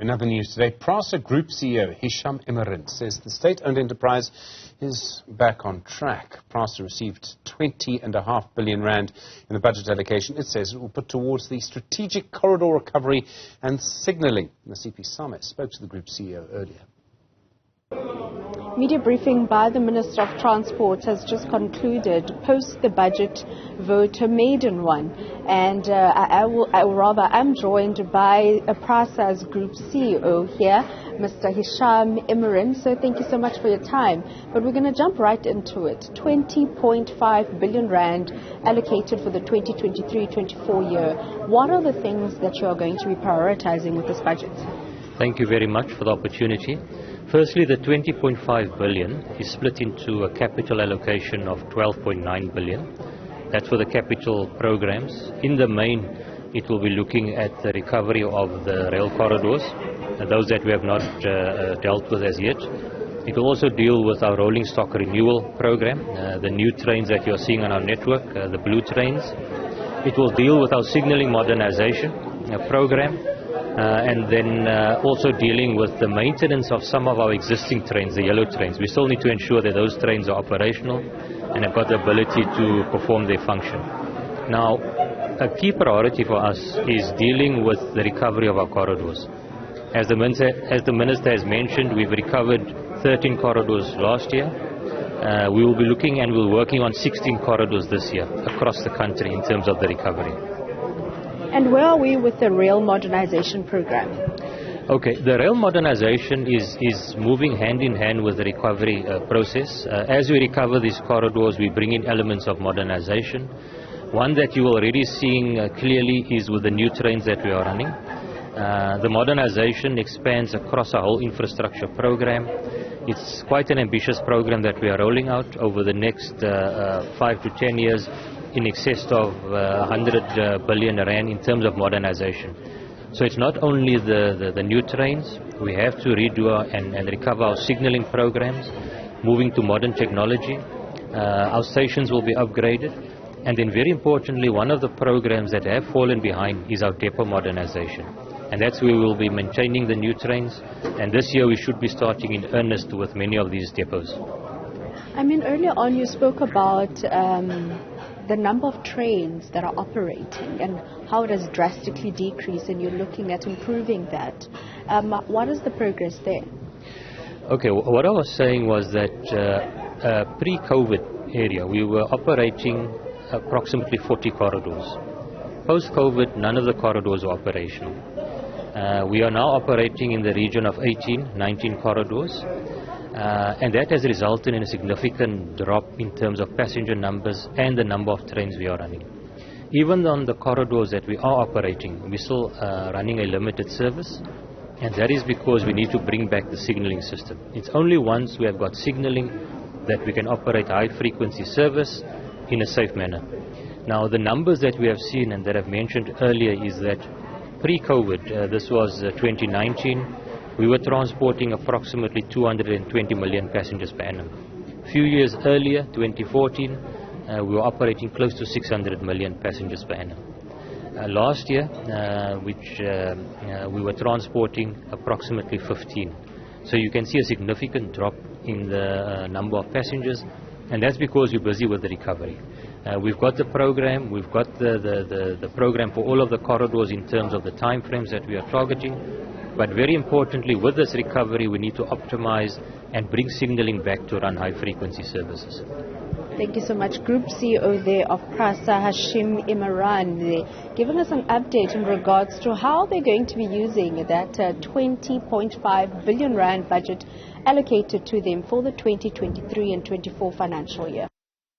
In other news today, Prasa Group CEO Hishaam Emeran says the state-owned enterprise is back on track. Prasa received 20.5 billion rand in the budget allocation. It says it will put towards the strategic corridor recovery and signalling. Nasiphi Same spoke to the group CEO earlier. Media briefing by the Minister of Transport has just concluded post the budget vote, a maiden one. And I'm joined by Prasa's Group CEO here, Mr. Hishaam Emeran. So thank you so much for your time. But we're going to jump right into it. 20.5 billion rand allocated for the 2023-24 year. What are the things that you are going to be prioritizing with this budget? Thank you very much for the opportunity. Firstly, the 20.5 billion is split into a capital allocation of 12.9 billion. That's for the capital programs. In the main, it will be looking at the recovery of the rail corridors, those that we have not dealt with as yet. It will also deal with our rolling stock renewal program, the new trains that you're seeing on our network, the blue trains. It will deal with our signalling modernization program. And then also dealing with the maintenance of some of our existing trains, the yellow trains. We still need to ensure that those trains are operational and have got the ability to perform their function. Now, a key priority for us is dealing with the recovery of our corridors. As the Minister has mentioned, we've recovered 13 corridors last year. We will be looking and we're working on 16 corridors this year across the country in terms of the recovery. And where are we with the rail modernization program? Okay, the rail modernization is moving hand in hand with the recovery process. As we recover these corridors, we bring in elements of modernization. One that you are already seeing clearly is with the new trains that we are running. The modernization expands across our whole infrastructure program. It's quite an ambitious program that we are rolling out over the next 5 to 10 years. In excess of 100 billion rand in terms of modernization. So it's not only the new trains, we have to redo and recover our signalling programs, moving to modern technology. Our stations will be upgraded. And then very importantly, one of the programs that have fallen behind is our depot modernization. And that's where we'll be maintaining the new trains. And this year we should be starting in earnest with many of these depots. I mean, earlier on you spoke about the number of trains that are operating and how it has drastically decreased, and you're looking at improving that. What is the progress there? Okay, what I was saying was that pre-COVID area, we were operating approximately 40 corridors. Post-COVID, none of the corridors were operational. We are now operating in the region of 18, 19 corridors. And that has resulted in a significant drop in terms of passenger numbers and the number of trains we are running. Even on the corridors that we are operating, we're still running a limited service, and that is because we need to bring back the signalling system. It's only once we have got signalling that we can operate high-frequency service in a safe manner. Now, the numbers that we have seen and that I've mentioned earlier is that pre-COVID, this was 2019, we were transporting approximately 220 million passengers per annum. A few years earlier, 2014, we were operating close to 600 million passengers per annum. Last year, we were transporting approximately 15. So you can see a significant drop in the number of passengers, and that's because we're busy with the recovery. We've got the program, we've got the program for all of the corridors in terms of the time frames that we are targeting. But very importantly, with this recovery, we need to optimize and bring signalling back to run high-frequency services. Thank you so much. Group CEO there of Prasa, Hishaam Emeran, giving us an update in regards to how they're going to be using that 20.5 billion rand budget allocated to them for the 2023 and 24 financial year.